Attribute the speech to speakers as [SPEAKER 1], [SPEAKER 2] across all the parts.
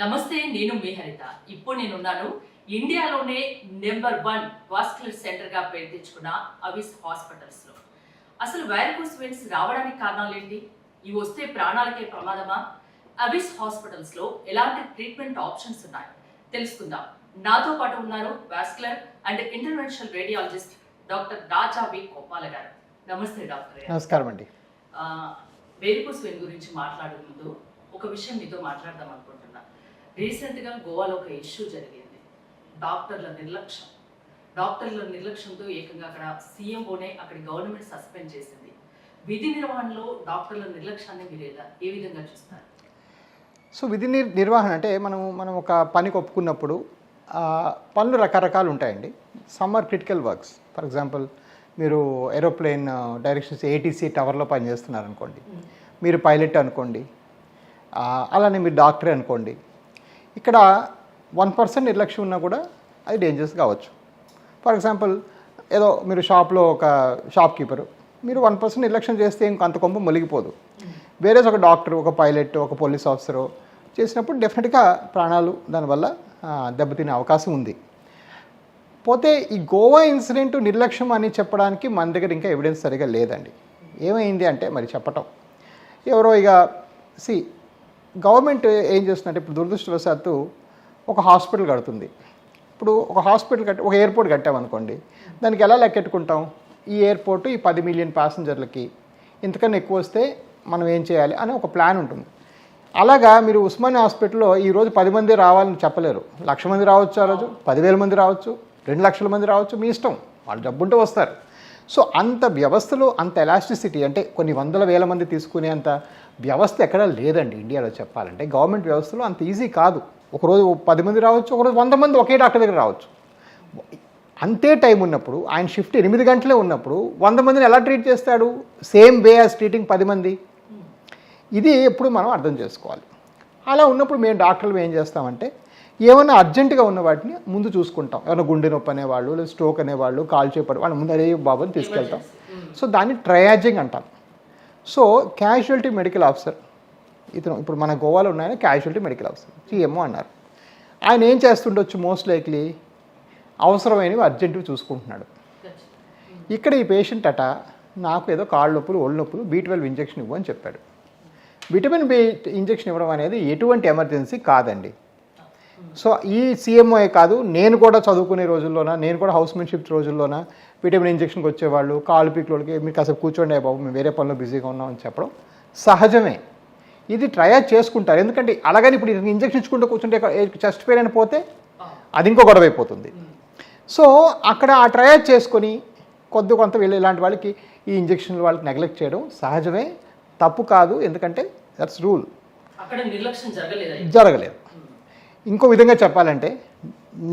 [SPEAKER 1] నమస్తే, నేను మీ హరిత. ఇప్పుడు నేనున్నాను ఇండియాలోనే నెంబర్ 1 వాస్కులర్ సెంటర్గా పేరు తెచ్చుకున్న అవిస్ హాస్పిటల్స్లో. అసలు వైరకోస్ వెయిన్స్ రావడానికి కారణాలు ఏంటి? ఇవి వస్తే ప్రాణాలకే ప్రమాదమా? అవిస్ హాస్పిటల్స్లో ఎలాంటి ట్రీట్మెంట్ ఆప్షన్స్ ఉన్నాయి తెలుసుకుందాం. నాతో పాటు ఉన్నారు vascular and interventional radiologist doctor Raja V Gopala గారు. నమస్తే డాక్టర్.
[SPEAKER 2] నమస్కారం అండి.
[SPEAKER 1] వేరికోస్ వెయిన్ గురించి మాట్లాడే ముందు ఒక విషయం మీతో మాట్లాడదాం అనుకుంటున్నా. రీసెంట్గా గోవాలో ఒక ఇష్యూ జరిగింది. డాక్టర్ల నిర్లక్ష్యంతో ఏకంగా అక్కడ సీఎంఓనే అక్కడి గవర్నమెంట్ సస్పెండ్ చేసింది. విధి నిర్వహణలో డాక్టర్ల నిర్లక్ష్యాన్ని మీరు ఏ విధంగా చూస్తారు?
[SPEAKER 2] సో విధి నిర్వహణ అంటే మనం ఒక పనికి ఒప్పుకున్నప్పుడు పనులు రకరకాలు ఉంటాయండి. Some are critical works. For example, మీరు ఏరోప్లేన్ డైరెక్షన్స్ ఏటీసీ టవర్లో పనిచేస్తున్నారనుకోండి, మీరు పైలట్ అనుకోండి, అలానే మీరు డాక్టరే అనుకోండి. ఇక్కడ 1% నిర్లక్ష్యం ఉన్నా కూడా అది డేంజరస్ కావచ్చు. ఫర్ ఎగ్జాంపుల్, ఏదో మీరు షాప్లో ఒక షాప్ కీపరు, మీరు 1% నిర్లక్ష్యం చేస్తే ఇంకంత కొంప మొలిగిపోదు. వేరే ఒక డాక్టర్, ఒక పైలట్, ఒక పోలీస్ ఆఫీసరు చేసినప్పుడు డెఫినెట్గా ప్రాణాలు దానివల్ల దెబ్బతినే అవకాశం ఉంది. పోతే ఈ గోవా ఇన్సిడెంట్ నిర్లక్ష్యం అని చెప్పడానికి మన దగ్గర ఇంకా ఎవిడెన్స్ సరిగా లేదండి. ఏమైంది అంటే మరి చెప్పటం ఎవరో గవర్నమెంట్ ఏం చేస్తుందంటే, ఇప్పుడు దురదృష్టవశాత్తు ఒక హాస్పిటల్ కడుతుంది. ఇప్పుడు ఒక హాస్పిటల్ ఒక ఎయిర్పోర్ట్ కట్టామనుకోండి, దానికి ఎలా లెక్కెట్టుకుంటాం? ఈ ఎయిర్పోర్టు ఈ 10 మిలియన్ ప్యాసింజర్లకి ఇంతకన్నా ఎక్కువ వస్తే మనం ఏం చేయాలి అని ఒక ప్లాన్ ఉంటుంది. అలాగా మీరు ఉస్మానియా హాస్పిటల్లో ఈరోజు 10 మంది రావాలని చెప్పలేరు. 1,00,000 మంది రావచ్చు, ఆ రోజు 10,000 మంది రావచ్చు, 2,00,000 మంది రావచ్చు, మీ ఇష్టం. వాళ్ళు డబ్బుంటే వస్తారు. సో అంత వ్యవస్థలో అంత ఎలాస్టిసిటీ, అంటే కొన్ని వందల వేల మంది తీసుకునే అంత వ్యవస్థ ఎక్కడా లేదండి ఇండియాలో చెప్పాలంటే. గవర్నమెంట్ వ్యవస్థలో అంత ఈజీ కాదు. ఒకరోజు 10 మంది రావచ్చు, ఒకరోజు 100 మంది ఒకే డాక్టర్ దగ్గర రావచ్చు. అంతే టైం ఉన్నప్పుడు, ఆయన షిఫ్ట్ 8 గంటలే ఉన్నప్పుడు 100 మందిని ఎలా ట్రీట్ చేస్తాడు? సేమ్ వే యాజ్ ట్రీటింగ్ 10 మంది. ఇది ఎప్పుడు మనం అర్థం చేసుకోవాలి. అలా ఉన్నప్పుడు మేము డాక్టర్లు ఏం చేస్తామంటే, ఏమైనా అర్జెంటుగా ఉన్న వాటిని ముందు చూసుకుంటాం. ఏమైనా గుండె నొప్పి అనేవాళ్ళు, లేదా స్ట్రోక్ అనేవాళ్ళు, కాలు చేపడి వాళ్ళ ముందు అదే బాబుని తీసుకెళ్తాం. సో దాన్ని ట్రయాజింగ్ అంటాం. సో క్యాజువాలిటీ మెడికల్ ఆఫీసర్ ఇతను, ఇప్పుడు మన గోవాలో ఉన్నాయని క్యాజువాలిటీ మెడికల్ ఆఫీసర్ సిఎంఓ అన్నారు. ఆయన ఏం చేస్తుండొచ్చు? మోస్ట్ లైక్లీ అవసరమైనవి అర్జెంటువి చూసుకుంటున్నాడు. ఇక్కడ ఈ పేషెంట్ నాకు ఏదో కాళ్ళ నొప్పులు, ఒళ్ళు నొప్పులు, B12 ఇంజెక్షన్ ఇవ్వని చెప్పాడు. విటమిన్ B ఇంజెక్షన్ ఇవ్వడం అనేది ఎటువంటి ఎమర్జెన్సీ కాదండి. సో ఈ సీఎంఓఏ కాదు, నేను కూడా చదువుకునే రోజుల్లోనా, నేను కూడా హౌస్మెన్షిప్ రోజుల్లోనా విటమిన్ ఇంజెక్షన్కి వచ్చేవాళ్ళు కాళ్ళు పీకులకి మీరు కాసేపు కూర్చోండి బాబు, మేము వేరే పనిలో బిజీగా ఉన్నామని చెప్పడం సహజమే. ఇది ట్రయల్ చేసుకుంటారు. ఎందుకంటే అలాగని ఇప్పుడు ఇంజెక్షన్ ఇచ్చుకుంటూ కూర్చుంటే చెస్ట్ పెయిన్ అని పోతే అది ఇంకో గొడవ అయిపోతుంది. సో అక్కడ ఆ ట్రయల్ చేసుకొని కొంత వీళ్ళు ఇలాంటి వాళ్ళకి ఈ ఇంజెక్షన్లు వాళ్ళకి నెగ్లెక్ట్ చేయడం సహజమే, తప్పు కాదు. ఎందుకంటే దట్స్ రూల్.
[SPEAKER 1] అక్కడ నిర్లక్ష్యం
[SPEAKER 2] జరగలేదు. ఇంకో విధంగా చెప్పాలంటే,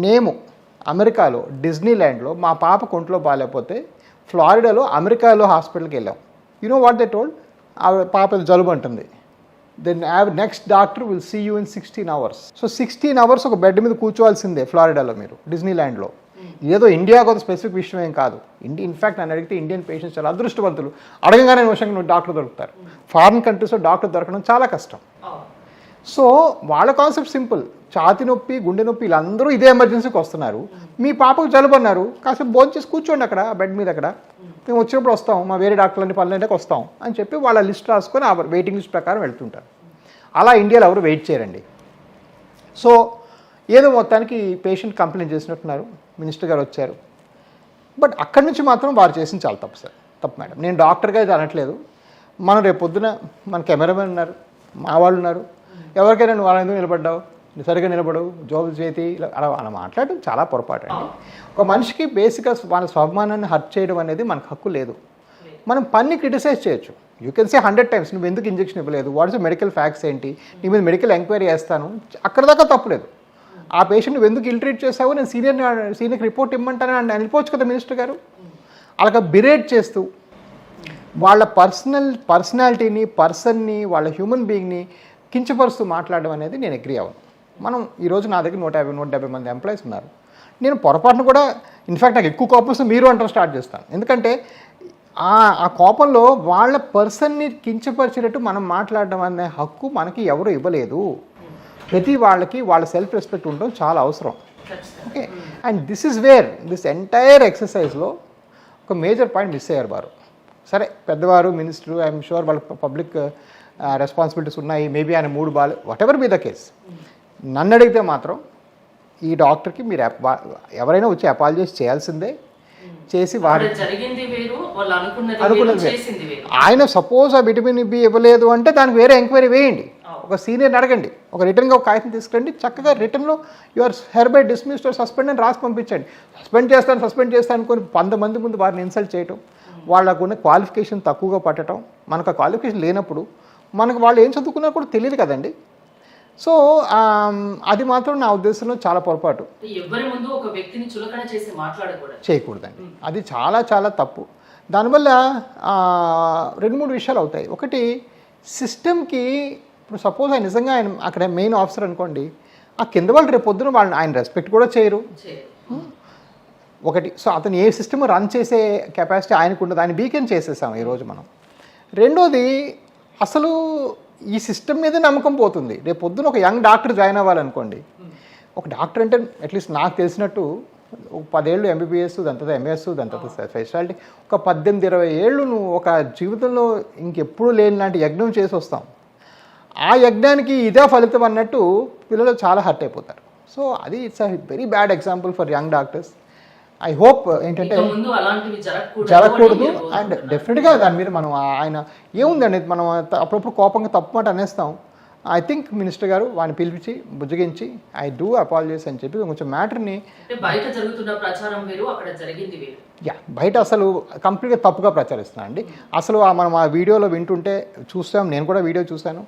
[SPEAKER 2] మేము అమెరికాలో డిజ్నీ ల్యాండ్లో మా పాప కొంట్లో బాగాలేకపోతే ఫ్లారిడాలో అమెరికాలో హాస్పిటల్కి వెళ్ళాం. Know what they told? ఆ పాప జలుబు అంటుంది. Then next doctor will see you in 16 hours. So 16 hours ఒక బెడ్ మీద కూర్చోవాల్సిందే ఫ్లారిడాలో మీరు డిజ్నీ ల్యాండ్లో. ఏదో ఇండియాకు ఒక స్పెసిఫిక్ విషయం ఏం కాదు. ఇన్ఫ్యాక్ట్ నన్ను అడిగితే ఇండియన్ పేషెంట్స్ చాలా అదృష్టవంతులు. అడగగానే నిమిషంగా డాక్టర్ దొరుకుతారు. ఫారిన్ కంట్రీస్లో డాక్టర్ దొరకడం చాలా కష్టం. సో వాళ్ళ కాన్సెప్ట్ సింపుల్. ఛాతి నొప్పి, గుండె నొప్పి, వీళ్ళందరూ ఇదే ఎమర్జెన్సీకి వస్తున్నారు. మీ పాపకు జలుబు అన్నారు, కాసేపు భోజనం చేసి కూర్చోండి అక్కడ బెడ్ మీద. అక్కడ మేము వచ్చినప్పుడు వస్తాం, మా వేరే డాక్టర్లని పనులంటే వస్తాం అని చెప్పి వాళ్ళ లిస్ట్ రాసుకొని ఆ వెయిటింగ్ లిస్ట్ ప్రకారం వెళ్తుంటారు. అలా ఇండియాలో ఎవరు వెయిట్ చేయరండి. సో ఏదో మొత్తానికి పేషెంట్ కంప్లైంట్ చేసినట్టున్నారు, మినిస్టర్ గారు వచ్చారు. బట్ అక్కడి నుంచి మాత్రం వారు చేసింది చాలా తప్పు సార్. తప్పు మేడం. నేను డాక్టర్గా ఇది అనట్లేదు. మనం రేపు పొద్దున మన కెమెరామెన్ ఉన్నారు, మా వాళ్ళు ఉన్నారు, ఎవరికైనా నువ్వు అలా ఎందుకు నిలబడ్డావు, నువ్వు సరిగ్గా నిలబడవు, జోబు చేతి అలా మాట్లాడడం చాలా పొరపాటు అండి. ఒక మనిషికి బేసిక్గా వాళ్ళ స్వభావాన్ని హర్ట్ చేయడం అనేది మనకు హక్కు లేదు. మనం పని క్రిటిసైజ్ చేయొచ్చు. యూ కెన్ సే 100 times నువ్వు ఎందుకు ఇంజెక్షన్ ఇవ్వలేదు, వాట్స్ మెడికల్ ఫ్యాక్ట్స్ ఏంటి, నీ మీద మెడికల్ ఎంక్వైరీ చేస్తాను, అక్కడ దాకా తప్పులేదు. ఆ పేషెంట్ నువ్వు ఎందుకు ఇల్ట్రీట్ చేస్తావు, నేను సీనియర్కి రిపోర్ట్ ఇమ్మంటానని అని వెళ్ళిపోవచ్చు కదా మినిస్టర్ గారు. అలాగ బిరేట్ చేస్తూ వాళ్ళ పర్సనాలిటీని, పర్సన్ని, వాళ్ళ హ్యూమన్ బీయింగ్ని కించపరుస్తూ మాట్లాడడం అనేది నేను అగ్రీ అవ్వను. మనం ఈరోజు నా దగ్గర 150-170 మంది ఎంప్లాయీస్ ఉన్నారు. నేను పొరపాటును కూడా, ఇన్ఫ్యాక్ట్ నాకు ఎక్కువ కోపం వస్తే మీరు అంటాం స్టార్ట్ చేస్తాను. ఎందుకంటే ఆ కోపంలో వాళ్ళ పర్సన్ని కించపరిచినట్టు మనం మాట్లాడడం అనే హక్కు మనకి ఎవరు ఇవ్వలేదు. ప్రతి వాళ్ళకి వాళ్ళ సెల్ఫ్ రెస్పెక్ట్ ఉండడం చాలా అవసరం.
[SPEAKER 1] ఖచ్చితంగా.
[SPEAKER 2] Okay, and this is where this entire ఎక్సర్సైజ్లో ఒక మేజర్ పాయింట్ మిస్ అయ్యారు వారు. సరే పెద్దవారు మినిస్టరు, ఐఎమ్ షూర్ వాళ్ళ పబ్లిక్ రెస్పాన్సిబిలిటీస్ ఉన్నాయి, మేబీ ఆయన మూడు బాల్ whatever be the case. నన్ను అడిగితే మాత్రం ఈ డాక్టర్కి మీరు ఎవరైనా వచ్చి అపాలజైజ్ చేయాల్సిందే, చేసి వారి
[SPEAKER 1] జరిగింది వేరు, వాళ్ళు
[SPEAKER 2] అనుకున్నది
[SPEAKER 1] అనుకున్నది
[SPEAKER 2] వేరు.
[SPEAKER 1] చేసింది వేరు.
[SPEAKER 2] ఆయన సపోజ్ ఆ విటమిన్ బి ఇవ్వలేదు అంటే దానికి వేరే ఎంక్వైరీ వేయండి, ఒక సీనియర్ని అడగండి, ఒక రిటర్న్గా ఒక కాగితం తీసుకురండి, చక్కగా రిటర్న్లో your hereby dismissed or suspend అని రాసి పంపించండి. సస్పెండ్ చేస్తాను అనుకొని 100 మంది ముందు వారిని ఇన్సల్ట్ చేయటం, వాళ్ళకున్న క్వాలిఫికేషన్ తక్కువగా పట్టడం, మనకు ఆ క్వాలిఫికేషన్ లేనప్పుడు మనకు వాళ్ళు ఏం చదువుకున్నా కూడా తెలియదు కదండి. సో అది మాత్రం నా ఉద్దేశంలో చాలా పొరపాటు.
[SPEAKER 1] ఎవరి ముందు ఒక వ్యక్తిని చులకన చేసి మాట్లాడకూడదు,
[SPEAKER 2] చేయకూడదండి, అది చాలా చాలా తప్పు. దానివల్ల 2-3 విషయాలు అవుతాయి. ఒకటి, సిస్టమ్కి ఇప్పుడు సపోజ్ ఆయన నిజంగా ఆయన అక్కడ మెయిన్ ఆఫీసర్ అనుకోండి, ఆ కింద వాళ్ళు రేపు పొద్దున వాళ్ళని ఆయన రెస్పెక్ట్ కూడా చేయరు. ఒకటి, సో అతను ఏ సిస్టమ్ రన్ చేసే కెపాసిటీ ఆయనకు ఉండదు, ఆయన వీకెండ్ చేసేసాం ఈరోజు మనం. రెండోది, అసలు ఈ సిస్టమ్ మీద నమ్మకం పోతుంది. రేపు పొద్దున ఒక యంగ్ డాక్టర్ జాయిన్ అవ్వాలనుకోండి, ఒక డాక్టర్ అంటే అట్లీస్ట్ నాకు తెలిసినట్టు ఒక 10 ఏళ్ళు ఎంబీబీఎస్, దాని తర్వాత ఎంఎస్, దాని తర్వాత స్పెషాలిటీ, ఒక 18-20 ఏళ్ళు నువ్వు ఒక జీవితంలో ఇంకెప్పుడు లేని లాంటి యజ్ఞం చేసి వస్తాం. ఆ యజ్ఞానికి ఇదే ఫలితం అన్నట్టు పిల్లలు చాలా హర్ట్ అయిపోతారు. సో అది it's a very bad example for young doctors. I hope ఏంటంటే జరగకూడదు. అండ్ డెఫినెట్గా దాని మీద మనం ఆయన ఏముందండి, మనం అప్పుడప్పుడు కోపంగా తప్పు మాట అనేస్తాం. ఐ థింక్ మినిస్టర్ గారు వాడిని పిలిపించి బుజ్జగించి ఐ డూ అపాలజైజ్ అని చెప్పి కొంచెం మ్యాటర్ని
[SPEAKER 1] బయట జరుగుతున్న ప్రచారం వేరు, అక్కడ జరిగింది వేరు.
[SPEAKER 2] బయట అసలు కంప్లీట్గా తప్పుగా ప్రచారిస్తున్నాను అండి. అసలు మనం ఆ వీడియోలో వింటుంటే చూస్తాం, నేను కూడా వీడియో చూశాను.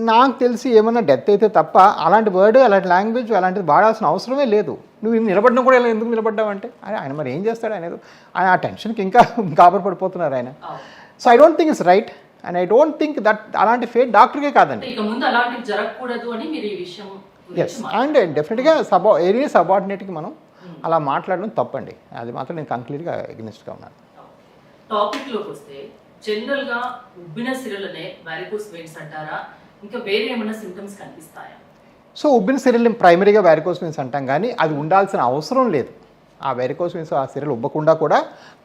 [SPEAKER 2] నాకు తెలిసి ఏమన్నా డెత్ అయితే తప్ప అలాంటి వర్డ్, అలాంటి లాంగ్వేజ్, అలాంటిది వాడాల్సిన అవసరమే లేదు. నువ్వు నిలబడడం కూడా ఎందుకు నిలబడ్డావంటే ఆయన మరి ఏం చేస్తాడు అనేది, ఆయన ఆ టెన్షన్కి ఇంకా గాబరపడిపోతున్నారు ఆయన. So I don't think it's right and I don't think that అలాంటి ఫేట్ డాక్టర్కే కాదండి. ఎస్, అండ్ డెఫినెట్గా ఏరియా సబార్డినేట్కి మనం అలా మాట్లాడడం తప్పండి. అది మాత్రం నేను కంప్లీట్గా ఎగ్నెస్ట్గా ఉన్నాను.
[SPEAKER 1] టాపిక్లోకి వస్తే జనరల్గా ఉబ్బిన సిరలనే వారికోస్ వెయిన్స్ అంటారా, ఇంకా వేరే ఏమైనా సింటమ్స్ కనిపిస్తాయా?
[SPEAKER 2] సో ఉబ్బిన సిరల్ని ప్రైమరీగా వారికోస్ వెయిన్స్ అంటాం, కానీ అది ఉండాల్సిన అవసరం లేదు. ఆ వారికోస్ వెయిన్స్ ఆ సిరలు ఉబ్బకుండా కూడా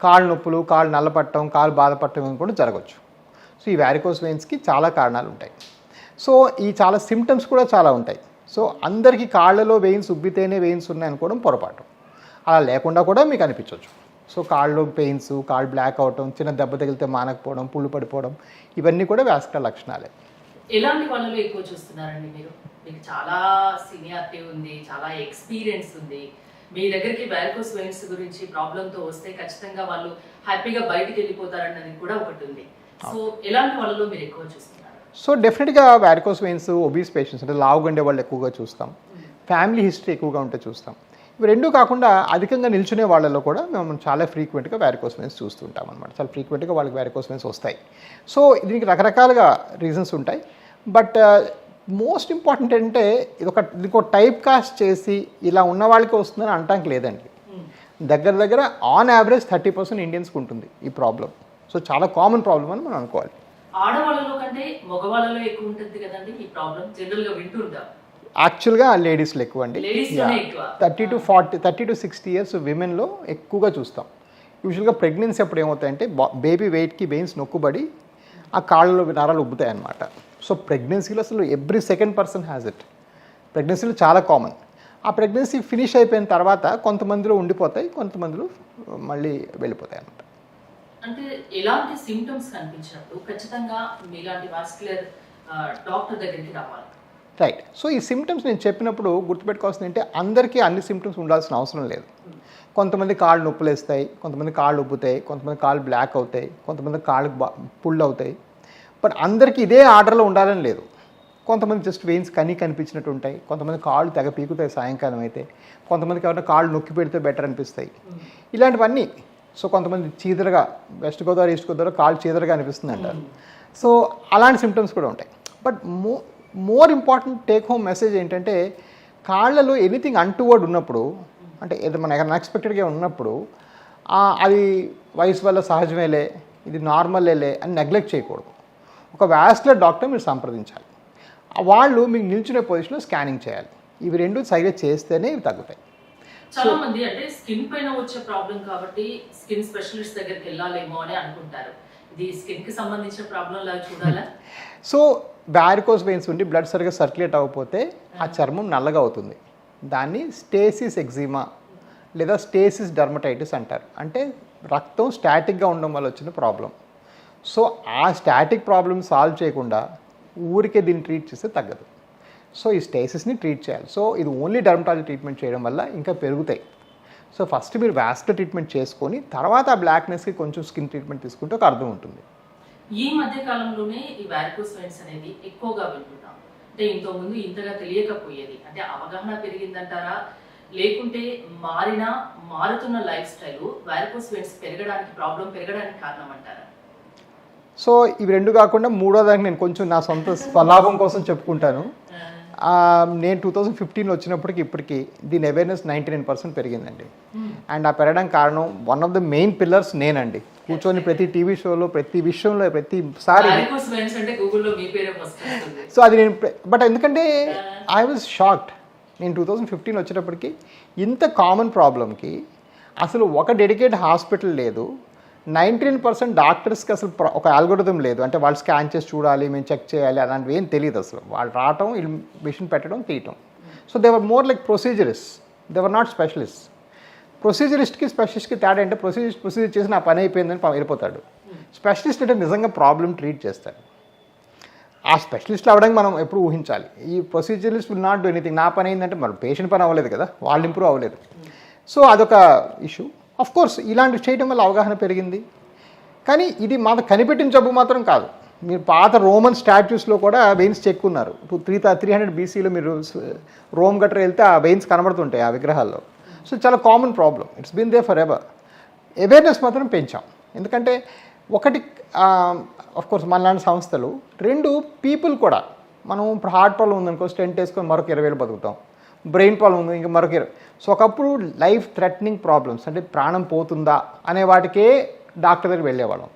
[SPEAKER 2] కాళ్ళు నొప్పులు, కాళ్ళు నల్లపట్టడం, కాళ్ళు బాధపడటం కూడా జరగవచ్చు. సో ఈ వారికోస్ వెయిన్స్కి చాలా కారణాలు ఉంటాయి. సో ఈ చాలా సిమ్టమ్స్ కూడా చాలా ఉంటాయి. సో అందరికీ కాళ్ళలో వెయిన్స్ ఉబ్బితేనే వెయిన్స్ ఉన్నాయనుకోవడం పొరపాటు. అలా లేకుండా కూడా మీకు అనిపించవచ్చు. సో కాళ్ళు పెయిన్స్, కాళ్ళు బ్లాక్ అవటం, చిన్న దెబ్బ తగిలితే మానకపోవడం, పుళ్ళు పడిపోవడం, ఇవన్నీ కూడా వాస్కులర్ లక్షణాలే.
[SPEAKER 1] ఎలాంటి వాళ్ళలో ఎక్కువ చూస్తున్నారండి మీరు? మీకు చాలా సీనియారిటీ ఉంది, చాలా ఎక్స్పీరియన్స్ ఉంది. మీ దగ్గరికి వారికోస్ వెయిన్స్ గురించి ప్రాబ్లంతో వస్తే ఖచ్చితంగా వాళ్ళు హ్యాపీగా బయటికి వెళ్ళిపోతారన్నది కూడా ఒకటి ఉంది. సో ఎలాంటి వాళ్ళలో మీరు ఎక్కువ చూస్తున్నారు?
[SPEAKER 2] సో డెఫినెట్గా వారికోస్ వెయిన్స్ ఒబీస్ పేషెంట్స్ అంటే లావుగా ఉండే వాళ్ళు ఎక్కువగా చూస్తాం. ఫ్యామిలీ హిస్టరీ ఎక్కువగా ఉంటే చూస్తాం. ఇవి రెండూ కాకుండా అధికంగా నిల్చునే వాళ్ళలో కూడా మేము చాలా ఫ్రీక్వెంట్గా వారికోస్ వెయిన్స్ చూస్తుంటాం అనమాట. చాలా ఫ్రీక్వెంట్గా వాళ్ళకి వారికోస్ వెయిన్స్ వస్తాయి. సో దీనికి రకరకాలుగా రీజన్స్ ఉంటాయి. బట్ మోస్ట్ ఇంపార్టెంట్ అంటే ఇదొక టైప్ కాస్ట్ చేసి ఇలా ఉన్న వాళ్ళకి వస్తుందని అనటానికి లేదండి. దగ్గర ఆన్ యావరేజ్ 30% ఇండియన్స్కి ఉంటుంది ఈ ప్రాబ్లం. సో చాలా కామన్ ప్రాబ్లం అని మనం అనుకోవాలి.
[SPEAKER 1] ఆడవాళ్ళలో కంటే మగవాళ్ళలో ఎక్కువ ఉంటుంది కదండి ఈ ప్రాబ్లం, జనరల్గా వింటుంటాం.
[SPEAKER 2] యాక్చువల్గా లేడీస్లో ఎక్కువ అండి. 30 to 60 ఇయర్స్ విమెన్లో ఎక్కువగా చూస్తాం. యూజువల్గా ప్రెగ్నెన్సీ అప్పుడు ఏమవుతాయంటే బేబీ వెయిట్కి వెయిన్స్ నొక్కుబడి ఆ కాళ్ళలో నరాలు ఉబ్బుతాయి అన్నమాట. సో ప్రెగ్నెన్సీలో అసలు every second person has it. ప్రెగ్నెన్సీలో చాలా కామన్. ఆ ప్రెగ్నెన్సీ ఫినిష్ అయిపోయిన తర్వాత కొంతమందిలో ఉండిపోతాయి, కొంతమందిలో మళ్ళీ వెళ్ళిపోతాయి అన్నమాట.
[SPEAKER 1] అంటే ఎలాంటి సిమ్టమ్స్ కనిపించినప్పుడు ఖచ్చితంగా మీలాంటి వాస్కులర్ డాక్టర్ దగ్గరికి రావాలి?
[SPEAKER 2] రైట్. సో ఈ సిమ్టమ్స్ నేను చెప్పినప్పుడు గుర్తుపెట్టుకోవాల్సింది అంటే అందరికీ అన్ని సిమ్టమ్స్ ఉండాల్సిన అవసరం లేదు. కొంతమంది కాళ్ళు నొప్పులు వేస్తాయి, కొంతమంది కాళ్ళు ఉబ్బుతాయి, కొంతమంది కాళ్ళు బ్లాక్ అవుతాయి, కొంతమంది కాళ్ళు పుళ్ళు అవుతాయి. బట్ అందరికీ ఇదే ఆర్డర్లో ఉండాలని లేదు. కొంతమంది జస్ట్ వెయిన్స్ కనిపించినట్టు ఉంటాయి, కొంతమంది కాళ్ళు తెగ పీకుతాయి సాయంకాలం అయితే, కొంతమందికి ఎవరైనా కాళ్ళు నొక్కి పెడితే బెటర్ అనిపిస్తాయి, ఇలాంటివన్నీ. సో కొంతమంది చీదరగా, వెస్ట్ గోదావరి ఈస్ట్ గోదావరి కాళ్ళు చీదరగా అనిపిస్తుంది అంటారు. సో అలాంటి సిమ్టమ్స్ కూడా ఉంటాయి. But more important take home message ఏంటంటే కాళ్ళలో ఎనీథింగ్ అంటువర్డ్ ఉన్నప్పుడు, అంటే ఏదో మన అన్ఎక్స్పెక్టెడ్గా ఉన్నప్పుడు అది వయసు వల్ల సహజమేలే, ఇది నార్మలేలే అని నెగ్లెక్ట్ చేయకూడదు. ఒక వాస్కులర్ డాక్టర్ మీరు సంప్రదించాలి. వాళ్ళు మీకు నిల్చునే పొజిషన్లో స్కానింగ్ చేయాలి. ఇవి రెండు సరిగ్గా చేస్తేనే ఇవి తగ్గుతాయి.
[SPEAKER 1] చాలా మంది అంటే స్కిన్ పైన వచ్చే ప్రాబ్లం కాబట్టి స్కిన్ స్పెషలిస్ట్ దగ్గరికి వెళ్ళాలేమో అని అనుకుంటారు. ఇది స్కిన్ కి సంబంధించిన ప్రాబ్లం లాగా చూడాలా?
[SPEAKER 2] సో వారికోస్ వెయిన్స్ ఉండి బ్లడ్ సరిగ్గా సర్క్యులేట్ అవ్వకపోతే ఆ చర్మం నల్లగా అవుతుంది. దాన్ని స్టేసిస్ ఎగ్జిమా లేదా స్టేసిస్ డర్మటైటిస్ అంటారు. అంటే రక్తం స్టాటిక్గా ఉండడం వల్ల వచ్చిన ప్రాబ్లం. సో ఆ స్టాటిక్ ప్రాబ్లమ్ సాల్వ్ చేయకుండా ఊరికే దీన్ని ట్రీట్ చేస్తే తగ్గదు. సో ఈ స్టేసిస్ని ట్రీట్ చేయాలి. సో ఇది ఓన్లీ డర్మటాలజీ ట్రీట్మెంట్ చేయడం వల్ల ఇంకా పెరుగుతాయి. సో ఫస్ట్ మీరు వాస్కులర్ ట్రీట్మెంట్ చేసుకొని తర్వాత ఆ బ్లాక్నెస్కి కొంచెం స్కిన్ ట్రీట్మెంట్ తీసుకుంటే ఒక అర్థం ఉంటుంది.
[SPEAKER 1] ఈ మధ్య కాలంలోనే ఈ వారికోస్ వెయిన్స్ అనేది ఎక్కువగా వింటున్నాం. అంటే ఇంతకుముందు ఇంతగా తెలియకపోయేది. అంటే అవగాహన పెరిగిందంటారా, లేకుంటే మారుతున్న life style varicose veins problem పెరగడానికి కారణం అంటారా?
[SPEAKER 2] సో ఇవి రెండు కాకుండా మూడో దానికి నేను కొంచెం నా సొంత స్వలాభం కోసం చెప్పుకుంటాను. నేను 2015 వచ్చినప్పటికి ఇప్పటికి దీని అవేర్నెస్ 99% పెరిగిందండి. అండ్ ఆ పెరగడానికి కారణం one of the main pillars నేనండి. కూర్చొని ప్రతి టీవీ షోలో ప్రతి విషయంలో ప్రతిసారి సో అది నేను బట్ ఎందుకంటే ఐ వాజ్ షాక్డ్. నేను 2015 వచ్చేటప్పటికి ఇంత కామన్ ప్రాబ్లంకి అసలు ఒక డెడికేట్ హాస్పిటల్ లేదు. 99% డాక్టర్స్కి అసలు ఒక ఆల్గోరిథం లేదు. అంటే వాళ్ళు స్కాన్ చేసి చూడాలి, మేము చెక్ చేయాలి, అలాంటివి ఏం తెలియదు అసలు. వాళ్ళు రావటం, మిషన్ పెట్టడం, తీయటం. So they were more like procedurist, they were not specialist. ప్రొసీజరిస్ట్కి స్పెషలిస్ట్కి తేడా అంటే ప్రొసీజర్ చేసి నా పని అయిపోయిందని వెళ్ళిపోతాడు. స్పెషలిస్ట్ అంటే నిజంగా ప్రాబ్లం ట్రీట్ చేస్తాడు. ఆ స్పెషలిస్ట్లు అవ్వడానికి మనం ఎప్పుడు ఊహించాలి. ఈ ప్రొసీజరిస్ట్ విల్ నాట్ డూ ఎనీథింగ్. నా పని ఏంటంటే మరి పేషెంట్ పని అవ్వలేదు కదా, వాళ్ళు ఇంప్రూవ్ అవ్వలేదు. సో అదొక ఇష్యూ. ఆఫ్ కోర్స్ ఇలాంటివి చేయడం వల్ల అవగాహన పెరిగింది. కానీ ఇది మాకు కనిపెట్టిన జబ్బు మాత్రం కాదు. మీరు పాత రోమన్ స్టాట్యూస్లో కూడా వెయిన్స్ చెక్ ఉన్నారు. 300 BCలో మీరు రోమ్ గట్ర వెళ్తే ఆ వెయిన్స్ కనబడుతుంటాయి ఆ విగ్రహాల్లో. సో చాలా common problem. It's been there forever. Awareness మాత్రం పెంచాం. ఎందుకంటే ఒకటి కోర్స్ మనలాంటి సంస్థలు, రెండు పీపుల్ కూడా. మనం ఇప్పుడు హార్ట్ ప్రాబ్లం ఉందనుకో స్టెంట్ వేసుకొని మరొక 20,000 బతుకుతాం. బ్రెయిన్ ప్రాబ్లం ఉంది ఇంకా మరొక 20. సో ఒకప్పుడు లైఫ్ థ్రెటనింగ్ ప్రాబ్లమ్స్ అంటే ప్రాణం పోతుందా అనే వాటికే డాక్టర్ దగ్గరికి వెళ్ళేవాళ్ళం.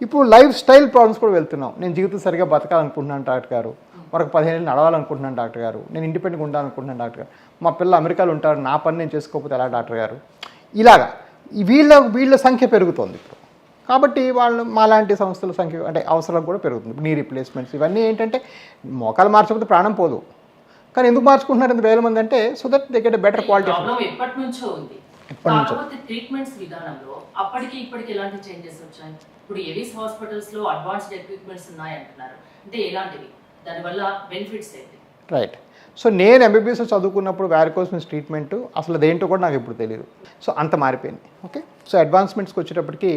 [SPEAKER 2] ఇప్పుడు లైఫ్ స్టైల్ ప్రాబ్లమ్స్ కూడా వెళ్తున్నాం. నేను జీవితం సరిగా బతకాలనుకుంటున్నాను డాక్టర్ గారు, మరొక 15 ఏళ్ళు నడవాలనుకుంటున్నాను డాక్టర్ గారు, నేను ఇండిపెండెంట్గా ఉండాలనుకుంటున్నాను డాక్టర్ గారు, మా పిల్లలు అమెరికాలో ఉంటారు, నా పని నేను చేసుకోకపోతే ఎలా డాక్టర్ గారు. ఇలాగా వీళ్ళ సంఖ్య పెరుగుతోంది ఇప్పుడు. కాబట్టి వాళ్ళు మాలాంటి సంస్థల సంఖ్య అంటే అవసరం కూడా పెరుగుతుంది. నీ రీప్లేస్మెంట్స్ ఇవన్నీ ఏంటంటే మోకాలు మార్చకపోతే ప్రాణం పోదు. కానీ ఎందుకు మార్చుకుంటున్నారు 2,000 మంది అంటే so that they get better quality.
[SPEAKER 1] ఎప్పటి నుంచో ఉంది. ట్రీట్మెంట్స్ విధానంలో అప్పటికి ఇప్పటికి ఎలాంటి చేంజెస్ వచ్చాయి? ఇప్పుడు ఎవిస్ హాస్పిటల్స్ లో అడ్వాన్స్డ్ ఎక్విప్మెంట్స్ ఉన్నాయి అంటున్నారు. అంటే ఎలాంటివి, దానివల్ల బెనిఫిట్స్ ఏంటి? రైట్.
[SPEAKER 2] సో నేను MBBS చదువుకున్నప్పుడు వారికోస్ వెయిన్స్ ట్రీట్మెంట్ అసలు అదేంటో కూడా నాకు ఇప్పుడు తెలియదు. సో అంత మారిపోయింది. ఓకే. సో అడ్వాన్స్మెంట్స్కి వచ్చేటప్పటికి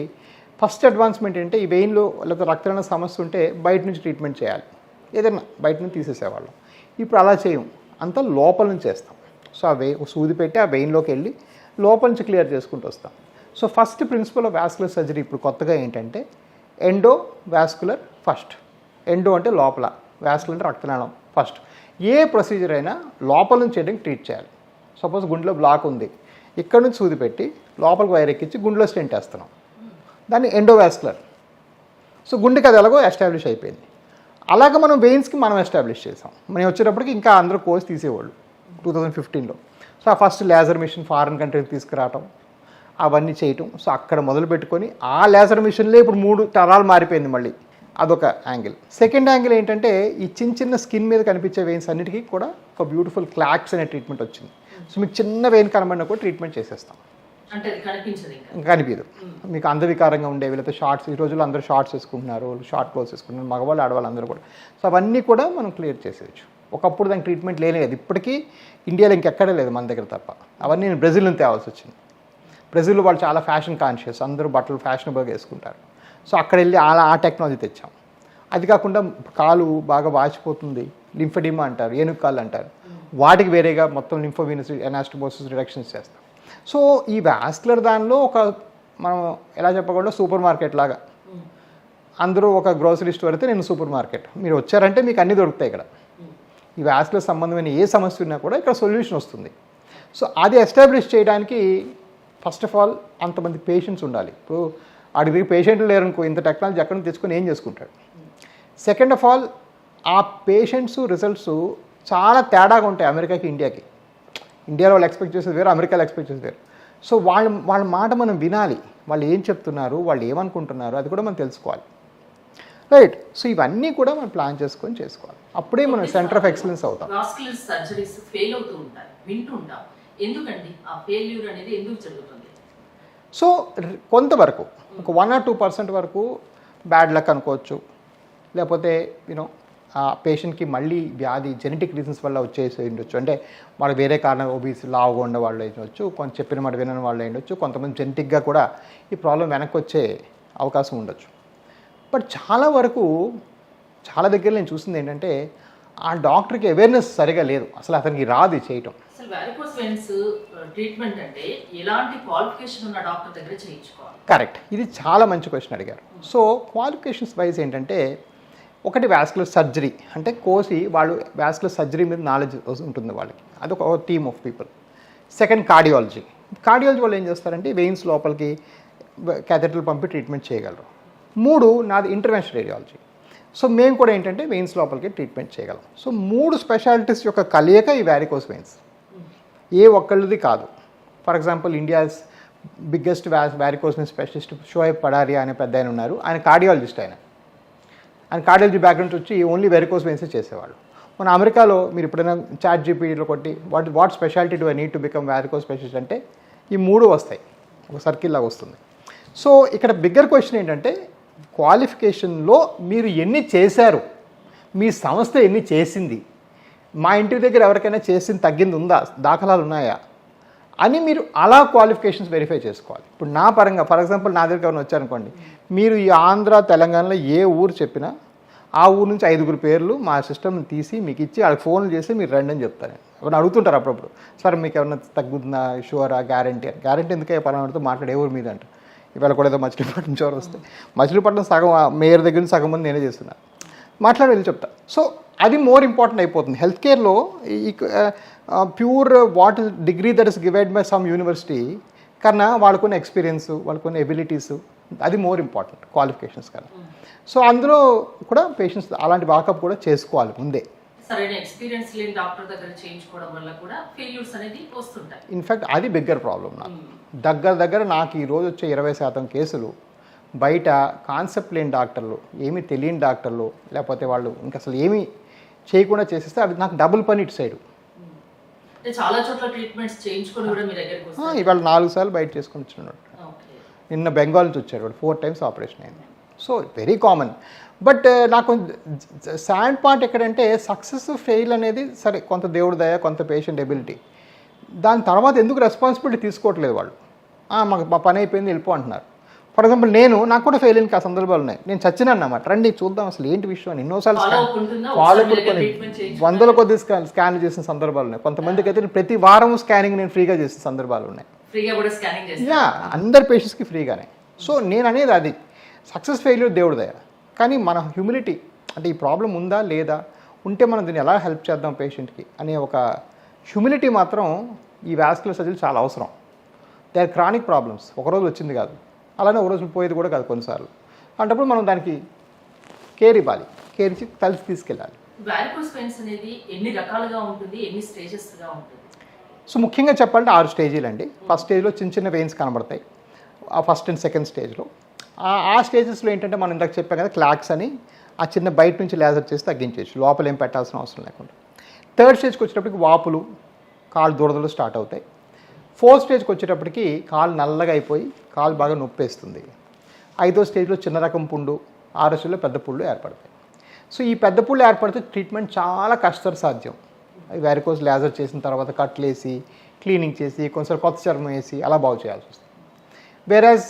[SPEAKER 2] ఫస్ట్ అడ్వాన్స్మెంట్ ఏంటంటే ఈ వెయిన్లో లేకపోతే రక్తరణ సమస్య ఉంటే బయట నుంచి ట్రీట్మెంట్ చేయాలి, ఏదైనా బయట నుంచి తీసేసేవాళ్ళం. ఇప్పుడు అలా చేయం, అంతా లోపల నుంచి చేస్తాం. సో సూది పెట్టి ఆ వెయిన్లోకి వెళ్ళి లోపల నుంచి క్లియర్ చేసుకుంటూ వస్తాం. So first principle of vascular surgery ఇప్పుడు కొత్తగా ఏంటంటే ఎండో వాస్కులర్ ఫస్ట్. ఎండో అంటే లోపల, వాస్కులర్ అంటే రక్తనాళం ఫస్ట్. ఏ ప్రొసీజర్ అయినా లోపల నుంచి చేయడానికి ట్రీట్ చేయాలి. సపోజ్ గుండెలో బ్లాక్ ఉంది, ఇక్కడ నుంచి సూది పెట్టి లోపలికి వైర్ ఎక్కించి గుండెలో స్టెంట్ వేస్తున్నాం, దాన్ని ఎండోవాస్కులర్. సో గుండెకి అది ఎలాగో ఎస్టాబ్లిష్ అయిపోయింది. అలాగే మనం వెయిన్స్కి మనం ఎస్టాబ్లిష్ చేసాం. మనం వచ్చేటప్పటికి ఇంకా అందరూ కోర్స్ తీసేవాళ్ళు 2015లో. సో ఆ ఫస్ట్ లేజర్ మిషన్ ఫారిన్ కంట్రీకి తీసుకురావటం, అవన్నీ చేయటం. సో అక్కడ మొదలు పెట్టుకొని ఆ లేజర్ మిషన్లే ఇప్పుడు 3 తరాలు మారిపోయింది మళ్ళీ. అదొక యాంగిల్. సెకండ్ యాంగిల్ ఏంటంటే ఈ చిన్న స్కిన్ మీద కనిపించే వెయిన్స్ అన్నిటికీ కూడా ఒక బ్యూటిఫుల్ క్లాక్స్ అనే ట్రీట్మెంట్ వచ్చింది. సో మీకు చిన్న వెయిన్ కనబడినా కూడా ట్రీట్మెంట్ చేసేస్తాం.
[SPEAKER 1] అంటే అది కనిపించదు,
[SPEAKER 2] ఇంకా కనిపించదు. మీకు అందవికారంగా ఉండేవి లేకపోతే షార్ట్స్, ఈ రోజుల్లో అందరూ షార్ట్స్ వేసుకుంటున్నారు, షార్ట్ క్లోత్స్ వేసుకుంటున్నారు, మగవాళ్ళు ఆడవాళ్ళు అందరూ కూడా. సో అవన్నీ కూడా మనం క్లియర్ చేసేయచ్చు. ఒకప్పుడు దానికి ట్రీట్మెంట్ లేదు. ఇప్పటికీ ఇండియాలో ఇంకెక్కడే లేదు మన దగ్గర తప్ప. అవన్నీ నేను బ్రెజిల్ నుంచి తేవాల్సి వచ్చింది. బ్రెజిల్లో వాళ్ళు చాలా ఫ్యాషన్ కాన్షియస్, అందరూ బట్టలు ఫ్యాషనబుల్గా వేసుకుంటారు. సో అక్కడ వెళ్ళి ఆ టెక్నాలజీ తెచ్చాం. అది కాకుండా కాలు బాగా వాచిపోతుంది, లింఫెడిమా అంటారు, ఏనుగు కాళ్ళు అంటారు, వాటికి వేరేగా మొత్తం లింఫోవీనస్ ఎనాస్టోమోసిస్ రిడక్షన్స్ చేస్తాం. సో ఈ వాస్కులర్ దానిలో ఒక మనం ఎలా చెప్పకుండా సూపర్ మార్కెట్ లాగా, అందరూ ఒక గ్రోసరీ స్టోర్ అయితే నేను సూపర్ మార్కెట్. మీరు వచ్చారంటే మీకు అన్నీ దొరుకుతాయి ఇక్కడ. ఈ వాస్కులర్ సంబంధమైన ఏ సమస్య ఉన్నా కూడా ఇక్కడ సొల్యూషన్ వస్తుంది. సో అది ఎస్టాబ్లిష్ చేయడానికి ఫస్ట్ ఆఫ్ ఆల్ అంతమంది పేషెంట్స్ ఉండాలి. ఇప్పుడు వాడి దగ్గర పేషెంట్లు లేరనుకో, ఇంత టెక్నాలజీ ఎక్కడ నుంచి తెచ్చుకొని ఏం చేసుకుంటాడు. సెకండ్ ఆఫ్ ఆల్ ఆ పేషెంట్స్ రిజల్ట్స్ చాలా తేడాగా ఉంటాయి అమెరికాకి ఇండియాకి. ఇండియాలో వాళ్ళు ఎక్స్పెక్ట్ చేసేది వేరు, అమెరికాలో ఎక్స్పెక్ట్ చేసేది వేరు. సో వాళ్ళ మాట మనం వినాలి, వాళ్ళు ఏం చెప్తున్నారు, వాళ్ళు ఏమనుకుంటున్నారు, అది కూడా మనం తెలుసుకోవాలి. రైట్. సో ఇవన్నీ కూడా మనం ప్లాన్ చేసుకోవాలి. అప్పుడే మనం సెంటర్ ఆఫ్ ఎక్సలెన్స్ అవుతాం.
[SPEAKER 1] వాస్కులర్ సర్జరీస్ ఫెయిల్ అవుతూ ఉంటాయి, వింటూ ఉంటాం. ఎందుకండి ఆ ఫెయిల్యూర్ అనేది ఎందుకు జరుగుతుంది?
[SPEAKER 2] సో కొంతవరకు ఒక 1 or 2% వరకు బ్యాడ్ లక్ అనుకోవచ్చు, లేకపోతే యూనో ఆ పేషెంట్కి మళ్ళీ వ్యాధి జెనెటిక్ రీజన్స్ వల్ల వచ్చేసి ఉండొచ్చు. అంటే వాళ్ళు వేరే కారణం ఒబీస్ లావుగా ఉండే వాళ్ళు ఉండొచ్చు, కొంత చెప్పిన మాట వినని వాళ్ళు ఉండొచ్చు, కొంతమంది జెనెటిక్గా కూడా ఈ ప్రాబ్లం వెనక్కి వచ్చే అవకాశం ఉండొచ్చు. బట్ చాలా వరకు చాలా దగ్గర నేను చూసింది ఏంటంటే ఆ డాక్టర్కి అవేర్నెస్ సరిగా లేదు, అసలు అతనికి రాదు చేయటం.
[SPEAKER 1] అసలు వారికోస్ వెయిన్స్ ట్రీట్మెంట్ అంటే ఎలాంటి క్వాలిఫికేషన్ ఉన్న డాక్టర్ దగ్గర చేయించుకోవాలి?
[SPEAKER 2] కరెక్ట్, ఇది చాలా మంచి క్వశ్చన్ అడిగారు. సో క్వాలిఫికేషన్స్ వైజ్ ఏంటంటే ఒకటి వాస్కులర్ సర్జరీ, అంటే కోసి వాళ్ళు వాస్కులర్ సర్జరీ మీద నాలెడ్జ్ ఉంటుంది వాళ్ళకి, అది ఒక team of people. Second cardiology వాళ్ళు ఏం చేస్తారంటే వెయిన్స్ లోపలికి క్యాథెటర్లు పంపి ట్రీట్మెంట్ చేయగలరు. 3 నాది ఇంటర్వెన్షన్ రేడియాలజీ. సో మేము కూడా ఏంటంటే వెయిన్స్ లోపలికి ట్రీట్మెంట్ చేయగలం. సో 3 స్పెషాలిటీస్ యొక్క కలయిక ఈ వారికోస్ వెయిన్స్, ఏ ఒక్కళ్ళది కాదు. For example India's biggest varicose veins specialist Shoaib Padaria అనే పెద్ద ఆయన ఉన్నారు, ఆయన కార్డియాలజిస్ట్. ఆయన కార్డియాలజీ బ్యాక్గ్రౌండ్ వచ్చి ఓన్లీ వెరికోస్ వెయిన్సే చేసేవాళ్ళు. మన అమెరికాలో మీరు ఎప్పుడైనా చాట్ జీపీటీలో కొట్టి what speciality do I need to become varicose specialist అంటే ఈ 3 వస్తాయి, ఒక సర్కిల్ లాగా వస్తుంది. సో ఇక్కడ బిగ్గర్ క్వశ్చన్ ఏంటంటే క్వాలిఫికేషన్లో మీరు ఎన్ని చేశారు, మీ సంస్థ ఎన్ని చేసింది, మా ఇంటి దగ్గర ఎవరికైనా చేసింది తగ్గింది ఉందా, దాఖలాలు ఉన్నాయా అని మీరు అలా క్వాలిఫికేషన్స్ వెరిఫై చేసుకోవాలి. ఇప్పుడు నా పరంగా ఫర్ ఎగ్జాంపుల్ నా దగ్గర ఎవరైనా వచ్చారనుకోండి, మీరు ఈ ఆంధ్ర తెలంగాణలో ఏ ఊరు చెప్పినా ఆ ఊరు నుంచి 5 పేర్లు మా సిస్టమ్ తీసి మీకు ఇచ్చి వాళ్ళకి ఫోన్లు చేసి మీరు రండి అని చెప్తాను. ఎవరైనా అడుగుతుంటారు అప్పుడప్పుడు, సార్ మీకు ఏమన్నా తగ్గుతుందా, షూరా, గ్యారంటీ ఎందుకే పలానాతో మాట్లాడే ఊరు మీద అంట. ఇవాళ కూడా ఏదో మచిలీపట్నం చోరు వస్తే మచిలీపట్నం సగం మేయర్ దగ్గర నుంచి సగం మంది నేనే చేస్తున్నాను, మాట్లాడి వెళ్ళి చెప్తా. సో అది మోర్ ఇంపార్టెంట్ అయిపోతుంది హెల్త్ కేర్లో. ఈ pure what degree that is gived by some university కన్నా వాళ్ళకున్న ఎక్స్పీరియన్స్, వాళ్ళకున్న ఎబిలిటీస్, అది మోర్ ఇంపార్టెంట్ క్వాలిఫికేషన్స్ కన్నా. సో అందులో కూడా పేషెంట్స్ అలాంటి వాకప్ కూడా చేసుకోవాలి ముందే.
[SPEAKER 1] సరైన ఎక్స్పీరియన్స్ లేని డాక్టర్ దగ్గర చేయించుకోవడం వల్ల కూడా ఫెయిల్యూర్స్ అనేది వస్తుంటాయి.
[SPEAKER 2] ఇన్ఫ్యాక్ట్ అది బిగ్గర్ ప్రాబ్లం నాకు. దగ్గర నాకు ఈరోజు వచ్చే 20% కేసులు బయట కాన్సెప్ట్ లేని డాక్టర్లు, ఏమీ తెలియని డాక్టర్లు, లేకపోతే వాళ్ళు ఇంకా అసలు ఏమీ చేయకుండా చేసేస్తే అది నాకు డబుల్ పని ఇటు సైడు.
[SPEAKER 1] చాలా చోట్ల ట్రీట్మెంట్స్ చేయించుకొని కూడా మీ దగ్గరికి వస్తారు.
[SPEAKER 2] ఇవాళ 4 సార్లు బయట చేసుకొని వచ్చినాడు. నిన్న బెంగాల్ నుంచి వచ్చాడు, వాడు 4 times ఆపరేషన్ అయింది. So very common. బట్ నాకు సాడ్ పార్ట్ ఎక్కడంటే సక్సెస్ ఫెయిల్ అనేది సరే, కొంత దేవుడి దయ, కొంత పేషెంట్ ఎబిలిటీ. దాని తర్వాత ఎందుకు రెస్పాన్సిబిలిటీ తీసుకోవట్లేదు వాళ్ళు. మాకు మా పని అయిపోయింది వెళ్ళిపో అంటున్నారు. ఫర్ ఎగ్జాంపుల్ నాకు కూడా ఫెయిల్ అయిన సందర్భాలు ఉన్నాయి. నేను చచ్చినాను అన్నమాట, రండి చూద్దాం అసలు ఏంటి విషయం అని ఎన్నోసార్లు ఫాలో కొట్టుకొని 100 కొద్ది స్కాన్ చేసిన సందర్భాలు ఉన్నాయి. కొంతమందికి అయితే ప్రతి వారం స్కానింగ్ నేను ఫ్రీగా చేసిన సందర్భాలు ఉన్నాయి. యా, అందరి పేషెంట్స్కి ఫ్రీగానే. సో నేను అనేది అది సక్సెస్ ఫెయిల్యూర్ దేవుడి దయ. కానీ మన హ్యూమిలిటీ, అంటే ఈ ప్రాబ్లం ఉందా లేదా, ఉంటే మనం దీన్ని ఎలా హెల్ప్ చేద్దాం పేషెంట్కి అనే ఒక హ్యూమిలిటీ మాత్రం ఈ వాస్కులర్ సర్జరీ చాలా అవసరం. దే ఆర్ క్రానిక్ ప్రాబ్లమ్స్, ఒకరోజు వచ్చింది కాదు, అలానే ఒక రోజు పోయేది కూడా కాదు కొన్నిసార్లు. అలాంటప్పుడు మనం దానికి కేర్ ఇవ్వాలి, కేర్ ఇచ్చి కలిసి తీసుకెళ్ళాలి.
[SPEAKER 1] వారికోస్ వెయిన్స్ అనేది ఎన్ని రకాలుగా ఉంటుంది, ఎన్ని స్టేజెస్గా ఉంటుంది?
[SPEAKER 2] సో ముఖ్యంగా చెప్పాలంటే 6 స్టేజీలు అండి. ఫస్ట్ స్టేజ్లో చిన్న వెయిన్స్ కనబడతాయి, ఆ ఫస్ట్ అండ్ సెకండ్ స్టేజ్లో. ఆ స్టేజెస్లో ఏంటంటే మనం ఇందాక చెప్పాం కదా క్లాక్స్ అని, ఆ చిన్న బయట నుంచి లేజర్ చేసి తగ్గించేయచ్చు, లోపల ఏం పెట్టాల్సిన అవసరం లేకుండా. థర్డ్ స్టేజ్కి వచ్చేటప్పటికి వాపులు, కాళ్ళు దురదలు స్టార్ట్ అవుతాయి. ఫోర్త్ స్టేజ్కి వచ్చేటప్పటికి కాలు నల్లగా అయిపోయి కాలు బాగా నొప్పేస్తుంది. 5వ స్టేజ్లో చిన్న రకం పుండు, 6వ స్టేజ్లో పెద్ద పుళ్ళు ఏర్పడతాయి. సో ఈ పెద్ద పుళ్ళు ఏర్పడితే ట్రీట్మెంట్ చాలా కష్టసాధ్యం. వారికోస్ లేజర్ చేసిన తర్వాత కట్లు వేసి క్లీనింగ్ చేసి కొంచెం కొత్త చర్మం వేసి అలా బాగు చేయాల్సి వస్తుంది. వేరేజ్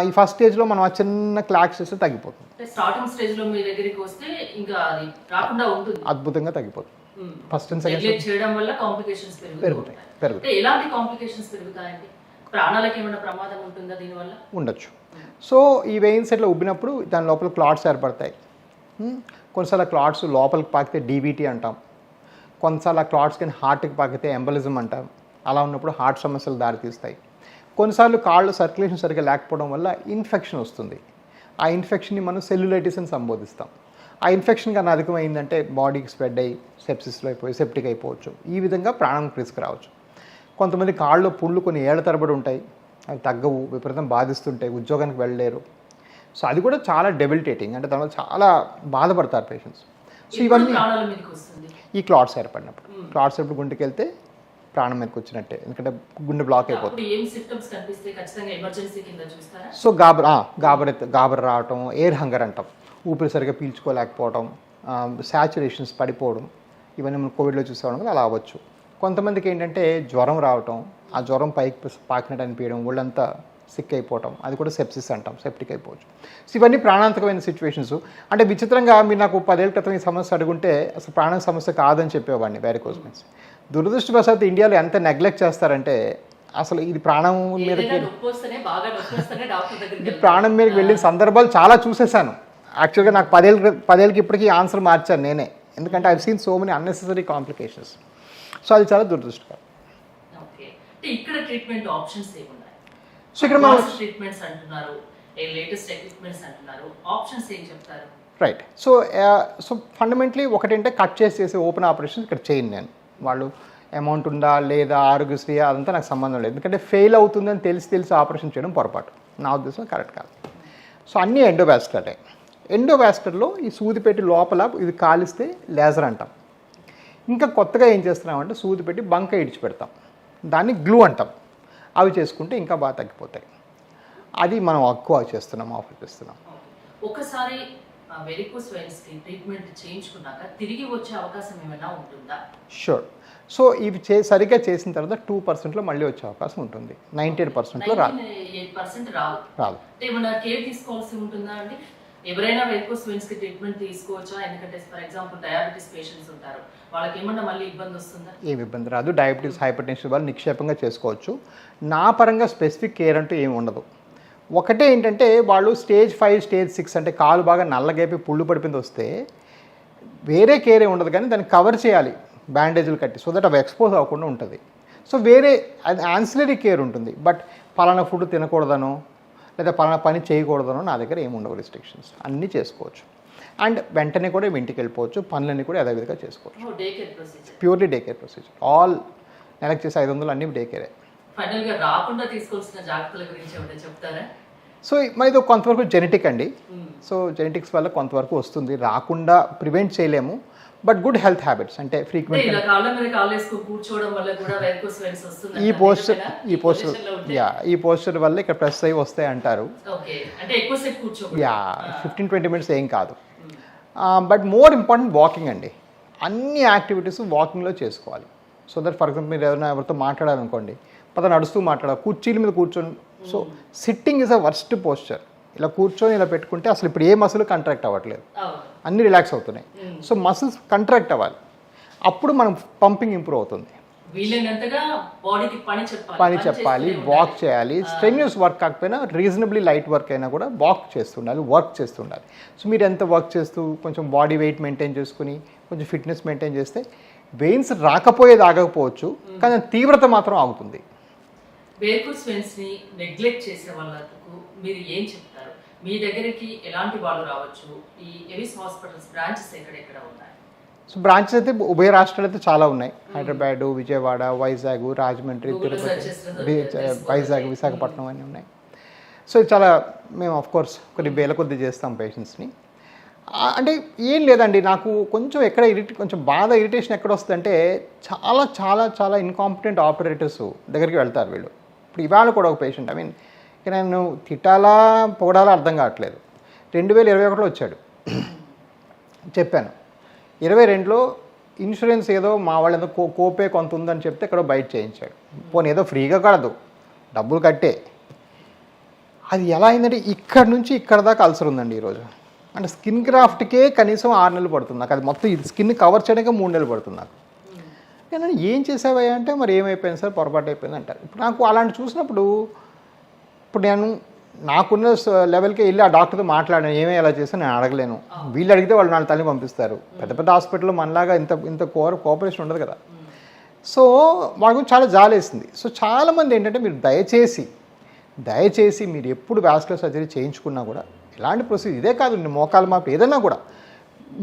[SPEAKER 2] ఈ ఫస్ట్ స్టేజ్లో మనం ఆ చిన్న క్లాక్స్ చేస్తే తగ్గిపోతుంది.
[SPEAKER 1] స్టార్టింగ్ స్టేజ్లో మీ దగ్గరికి వస్తే ఇంకా అది రాకుండా ఉంటుంది,
[SPEAKER 2] అద్భుతంగా తగ్గిపోతుంది. ఫస్ట్ అండ్ సెకండ్
[SPEAKER 1] చేయడం వల్ల కాంప్లికేషన్స్ పెరుగుతాయి. ఎలాంటి కాంప్లికేషన్స్ పెరుగుతాయండి? ప్రాణాలకు ఏమైనా ప్రమాదం ఉంటుందా దీనివల్ల?
[SPEAKER 2] ఉండొచ్చు. సో ఈ వెయిన్స్ ఎట్లా ఉబ్బినప్పుడు దాని లోపల క్లాట్స్ ఏర్పడతాయి. కొన్నిసార్లు క్లాట్స్ లోపలికి పాకితే డీబీటీ అంటాం, కొన్నిసార్లు ఆ క్లాట్స్ కానీ హార్ట్కి పాకితే ఎంబలిజం అంటాం. అలా ఉన్నప్పుడు హార్ట్ సమస్యలు దారితీస్తాయి. కొన్నిసార్లు కాళ్ళు సర్క్యులేషన్ సరిగ్గా లేకపోవడం వల్ల ఇన్ఫెక్షన్ వస్తుంది. ఆ ఇన్ఫెక్షన్ని మనం సెల్యులైటిస్ అని సంబోధిస్తాం. ఆ ఇన్ఫెక్షన్ కన్నా అధికమైందంటే బాడీకి స్ప్రెడ్ అయ్యి సెప్సిస్లో అయిపోయి సెప్టిక్ అయిపోవచ్చు. ఈ విధంగా ప్రాణం రిస్క్ రావచ్చు. కొంతమంది కాళ్ళలో పుళ్ళు కొన్ని ఏళ్ల తరబడి ఉంటాయి, అవి తగ్గవు, విపరీతం బాధిస్తుంటాయి, ఉద్యోగానికి వెళ్ళలేరు. సో అది కూడా చాలా డెబిలిటేటింగ్, అంటే దానివల్ల చాలా బాధపడతారు పేషెంట్స్. సో ఇవన్నీ ఈ క్లాట్స్ ఏర్పడినప్పుడు, క్లాట్స్ ఏర్పడి గుండెకి వెళ్తే ప్రాణం మీదకి వచ్చినట్టే, ఎందుకంటే గుండె బ్లాక్ అయిపోతుంది. సో గాబర రావటం, ఎయిర్ హంగర్ అంటాం, ఊపిరి సరిగ్గా పీల్చుకోలేకపోవడం, శాచురేషన్స్ పడిపోవడం, ఇవన్నీ మనం కోవిడ్లో చూసేవాళ్ళం కదా, అలా అవ్వచ్చు. కొంతమందికి ఏంటంటే జ్వరం రావటం, ఆ జ్వరం పైకి పాకినట్టు అనిపించడం, ఒళ్ళంతా సిక్ అయిపోవటం, అది కూడా సెప్సిస్ అంటాం, సెప్టిక్ అయిపోవచ్చు. సో ఇవన్నీ ప్రాణాంతకమైన సిచ్యువేషన్స్. అంటే విచిత్రంగా మీరు నాకు 10 ఏళ్ల క్రితం ఈ సమస్య అడుగుంటే అసలు ప్రాణ సమస్య కాదని చెప్పేవాడిని వెరికోస్ వెయిన్స్. దురదృష్టవశాత్తు ఇండియాలో ఎంత నెగ్లెక్ట్ చేస్తారంటే అసలు ఇది ప్రాణం మీదకి ప్రాణం మీదకి వెళ్ళిన సందర్భాలు చాలా చూసేసాను. యాక్చువల్గా నాకు 10 ఏళ్ళకి ఇప్పటికీ ఆన్సర్ మార్చాను నేనే, ఎందుకంటే I seen so many unnecessary complications. So అది చాలా దురదృష్టకరం. సో ఇక్కడ మనం రైట్. సో ఫండమెంటలీ ఒకటంటే కట్ చేసే ఓపెన్ ఆపరేషన్ ఇక్కడ చేయను నేను. వాళ్ళు అమౌంట్ ఉందా లేదా, ఆరోగ్యశ్రీ అదంతా నాకు సంబంధం లేదు, ఎందుకంటే ఫెయిల్ అవుతుందని తెలిసి ఆపరేషన్ చేయడం పొరపాటు, నా ఉద్దేశం కరెక్ట్ కాదు. సో అన్నీ ఎండోవాస్కులరే. ఎండోవాస్కులర్లో ఈ సూది పెట్టి లోపల ఇది కాలిస్తే లేజర్ అంటాం. ఇంకా కొత్తగా ఏం చేస్తున్నామంటే సూది పెట్టి బంక ఇడిచి పెడతాం, దాన్ని గ్లూ అంటాం. అవి చేసుకుంటే ఇంకా బాగా తగ్గిపోతాయి. అది మనం ఎక్కువ చేస్తున్నాం, ఆఫర్ చేస్తున్నాం.
[SPEAKER 1] ఒకసారి వెరికోస్ వెయిన్స్ కి ట్రీట్మెంట్ చేయించుకున్నాక తిరిగి వచ్చే అవకాశం ఏమైనా ఉంటుందా?
[SPEAKER 2] షూర్. సో ఇవి సరిగ్గా చేసిన తర్వాత 2%లో మళ్ళీ వచ్చే అవకాశం ఉంటుంది. 98%లో రాదు.
[SPEAKER 1] ఏమైనా కేర్ తీసుకోవాల్సి ఉంటుందా అండి? ఎవరైనా వెరికోస్ వెయిన్స్ కి ట్రీట్మెంట్ తీసుకోవచ్చా? ఎందుకంటే ఫర్ ఎగ్జాంపుల్ డయాబెటీస్ పేషెంట్స్ ఉంటారు, వాళ్ళకి ఏమన్నా మళ్ళీ ఇబ్బంది వస్తుందా?
[SPEAKER 2] ఏమి ఇబ్బంది రాదు. డయాబెటీస్, హైపర్ టెన్షన్ వాళ్ళు నిక్షేపంగా చేసుకోవచ్చు. నా పరంగా స్పెసిఫిక్ కేర్ అంటూ ఏమి ఉండదు. ఒకటే ఏంటంటే వాళ్ళు స్టేజ్ 5, స్టేజ్ 6 అంటే కాలు బాగా నల్లగైపోయి పుళ్ళు పడిపోయింది వస్తే వేరే కేర్ ఏమి ఉండదు, కానీ దాన్ని కవర్ చేయాలి బ్యాండేజ్లు కట్టి, సో దట్ అవి ఎక్స్పోజ్ అవ్వకుండా ఉంటుంది. సో వేరే అది యాన్సిలరీ కేర్ ఉంటుంది. బట్ పలానా ఫుడ్ తినకూడదనో లేదా పలానా పని చేయకూడదనో నా దగ్గర ఏమి ఉండవు రిస్ట్రిక్షన్స్, అన్నీ చేసుకోవచ్చు. అండ్ వెంటనే కూడా ఇంటికి వెళ్ళిపోవచ్చు, పనులన్నీ కూడా అదే విధంగా చేసుకోవచ్చు. Purely day care procedure. All నెలకు చేసే 500 అన్నీ డే కేరే. సో మరి ఇది కొంతవరకు జెనెటిక్ అండి. సో జెనెటిక్స్ వల్ల కొంతవరకు వస్తుంది, రాకుండా ప్రివెంట్ చేయలేము. బట్ గుడ్ హెల్త్ హ్యాబిట్స్ అంటే ఫ్రీక్వెంట్ ఈ పోస్చర్ వల్ల ఇక్కడ ప్రెస్ అయ్యి వస్తాయి అంటారు. 15-20 మినిట్స్ ఏం కాదు. బట్ మోర్ ఇంపార్టెంట్ వాకింగ్ అండి. అన్ని యాక్టివిటీస్ వాకింగ్లో చేసుకోవాలి. సో దట్ ఫర్ ఎగ్జాంపుల్ మీరు ఏదైనా ఎవరితో మాట్లాడాలనుకోండి, నడుస్తూ మాట్లాడాలి, కుర్చీల మీద కూర్చొని. So sitting is a worst posture. ఇలా కూర్చొని ఇలా పెట్టుకుంటే అసలు ఇప్పుడు ఏ మసిల్ కంట్రాక్ట్ అవ్వట్లేదు, అన్నీ రిలాక్స్ అవుతున్నాయి. సో మసిల్స్ కంట్రాక్ట్ అవ్వాలి, అప్పుడు మనం పంపింగ్ ఇంప్రూవ్ అవుతుంది. పని చెప్పాలి, వాక్ చేయాలి. స్ట్రెన్యూస్ వర్క్ కాకపోయినా రీజనబ్లీ లైట్ వర్క్ అయినా కూడా వాక్ చేస్తుండాలి, వర్క్ చేస్తుండాలి. సో మీరు ఎంత వర్క్ చేస్తూ కొంచెం బాడీ వెయిట్ మెయింటైన్ చేసుకుని కొంచెం ఫిట్నెస్ మెయింటైన్ చేస్తే వెయిన్స్ రాకపోయేది ఆగకపోవచ్చు, కానీ తీవ్రత మాత్రం ఆగుతుంది.
[SPEAKER 1] వెరికోస్ వెయిన్స్ ని నెగ్లెక్ట్ చేసే వాళ్ళకు మీరు ఏం చెప్తారు? మీ దగ్గరికి ఎలాంటి వాళ్ళు రావచ్చు? ఈ ఎవిస్ హాస్పిటల్స్ బ్రాంచెస్ ఎక్కడెక్కడ ఉన్నాయి?
[SPEAKER 2] సో బ్రాంచెస్ అయితే ఉభయ రాష్ట్రాలు అయితే చాలా ఉన్నాయి. హైదరాబాద్, విజయవాడ, వైజాగ్, రాజమండ్రి, తిరుపతి, వైజాగ్, విశాఖపట్నం అన్నీ ఉన్నాయి. సో చాలా మేము ఆఫ్ కోర్స్ కొన్ని వేల కొద్ది చేస్తాం పేషెంట్స్ని. అంటే ఏం లేదండి, నాకు కొంచెం ఎక్కడ కొంచెం బాధ ఇరిటేషన్ ఎక్కడ వస్తుందంటే చాలా చాలా చాలా ఇన్కాంపిటెంట్ ఆపరేటర్స్ దగ్గరికి వెళ్తారు వీళ్ళు. ఇప్పుడు ఇవాళ కూడా ఒక పేషెంట్, ఐ మీన్ ఇక నేను తిట్టాలా పొగడాలా అర్థం కావట్లేదు. 2021లో వచ్చాడు. చెప్పాను 22లో ఇన్సూరెన్స్ ఏదో మా వాళ్ళు ఏదో కోపే కొంత ఉందని చెప్తే ఎక్కడో బయట చేయించాడు. పోనీ ఏదో ఫ్రీగా కాదు, డబ్బులు కట్టే. అది ఎలా అయిందంటే ఇక్కడ నుంచి ఇక్కడ దాకా అల్సర్ ఉందండి ఈరోజు. అంటే స్కిన్ గ్రాఫ్ట్కే కనీసం 6 నెలలు పడుతుంది నాకు. అది మొత్తం ఇది స్కిన్ కవర్ చేయడానికి 3 నెలలు పడుతుంది నాకు. నేను ఏం చేసావా అంటే మరి ఏమైపోయింది సార్, పొరపాటు అయిపోయింది అంటారు. ఇప్పుడు నాకు అలాంటి చూసినప్పుడు ఇప్పుడు నేను నాకున్న లెవెల్కి వెళ్ళి ఆ డాక్టర్తో మాట్లాడాను, ఏమీ ఎలా చేస్తే నేను అడగలేను. వీళ్ళు అడిగితే వాళ్ళు నా తల్లి పంపిస్తారు. పెద్ద పెద్ద హాస్పిటల్లో మనలాగా ఇంత కోఆపరేషన్ ఉండదు కదా. సో మాకు చాలా జాలేసింది. సో చాలామంది ఏంటంటే మీరు దయచేసి మీరు ఎప్పుడు వాస్కులర్ సర్జరీ చేయించుకున్నా కూడా ఇలాంటి ప్రొసీజర్ ఇదే కాదు, మోకాలు మార్పు ఏదైనా కూడా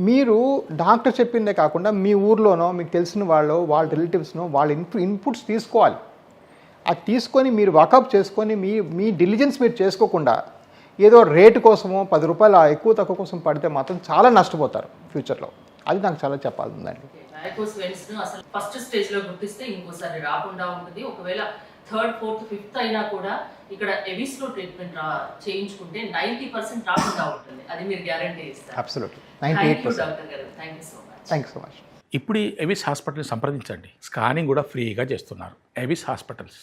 [SPEAKER 2] మీరు డాక్టర్ చెప్పిందే కాకుండా మీ ఊర్లోనో మీకు తెలిసిన వాళ్ళ రిలేటివ్స్నో వాళ్ళ ఇన్పుట్స్ తీసుకోవాలి. అది తీసుకొని మీరు వర్కప్ చేసుకొని మీ డిలిజెన్స్ మీరు చేసుకోకుండా ఏదో రేటు కోసమో 10 రూపాయలు ఎక్కువ తక్కువ కోసం పడితే మాత్రం చాలా నష్టపోతారు ఫ్యూచర్లో. అది నాకు చాలా చెప్పాలండి.
[SPEAKER 1] వారికోస్ వెయిన్స్ ను అసలు ఫస్ట్ స్టేజ్ లో గుర్తిస్తే ఇంకోసారి రాకుండా ఉంటుంది. ఒకవేళ థర్డ్, ఫోర్త్, ఫిఫ్త్ అయినా కూడా ఇక్కడ ఎవిస్ లో ట్రీట్మెంట్ చేయించుకుంటే 90% రాకుండా ఉంటుంది. అది మీరు గ్యారంటీ ఇస్తారు.
[SPEAKER 2] Absolutely
[SPEAKER 1] thank you
[SPEAKER 2] 98%.
[SPEAKER 1] డాక్టర్ గారు. Thank you so much.
[SPEAKER 2] Thank you so much.
[SPEAKER 3] ఇప్పుడు ఈ ఎవిస్ హాస్పిటల్ని సంప్రదించండి. స్కానింగ్ కూడా ఫ్రీగా చేస్తున్నారు. Avis hospitals.